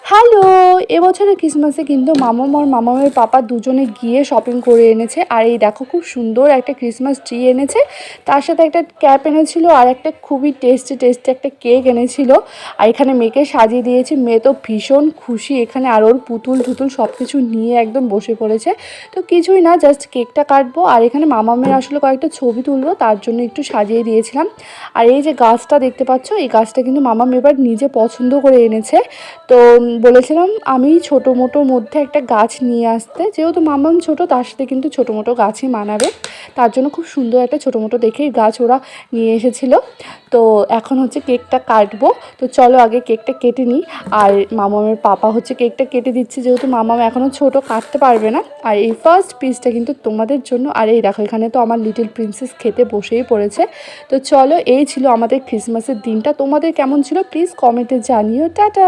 Hello! এবছরের ক্রিসমাসে কিন্তু মামাম আর মামামের পাপা দুজনে গিয়ে শপিং করে এনেছে। আর এই দেখো খুব সুন্দর একটা ক্রিসমাস ট্রি এনেছে। তার সাথে একটা ক্যাপ এনেছিল আর একটা খুবই টেস্টি একটা কেক এনেছিল। আর এখানে মেয়েকে সাজিয়ে দিয়েছি। মেয়ে তো ভীষণ খুশি। এখানে আর ওর পুতুল সব কিছু নিয়ে একদম বসে পড়েছে। তো কিছুই না, জাস্ট কেকটা কাটবো আর এখানে মামামের আসলে কয়েকটা ছবি তুলবো, তার জন্য একটু সাজিয়ে দিয়েছিলাম। আর এই যে গাছটা দেখতে পাচ্ছ, এই গাছটা কিন্তু মামাম এবার নিজে পছন্দ করে এনেছে। তো বলেছিলাম আমি ছোটো মোটোর মধ্যে একটা গাছ নিয়ে আসতে, যেহেতু মামাম ছোটো, তার সাথে কিন্তু ছোটো মোটো গাছই মানাবে। তার জন্য খুব সুন্দর একটা ছোটো মোটো দেখেই গাছ ওরা নিয়ে এসেছিলো। তো এখন হচ্ছে কেকটা কাটবো। তো চলো আগে কেকটা কেটে নিই। আর মামামের পাপা হচ্ছে কেকটা কেটে দিচ্ছে, যেহেতু মামাম এখনও ছোটো, কাটতে পারবে না। আর এই ফার্স্ট পিসটা কিন্তু তোমাদের জন্য। আর এই দেখো এখানে তো আমার লিটল প্রিন্সেস খেতে বসেই পড়েছে। তো চলো, এই ছিল আমাদের ক্রিসমাসের দিনটা। তোমাদের কেমন ছিল প্লিজ কমেন্টে জানিও। টাটা।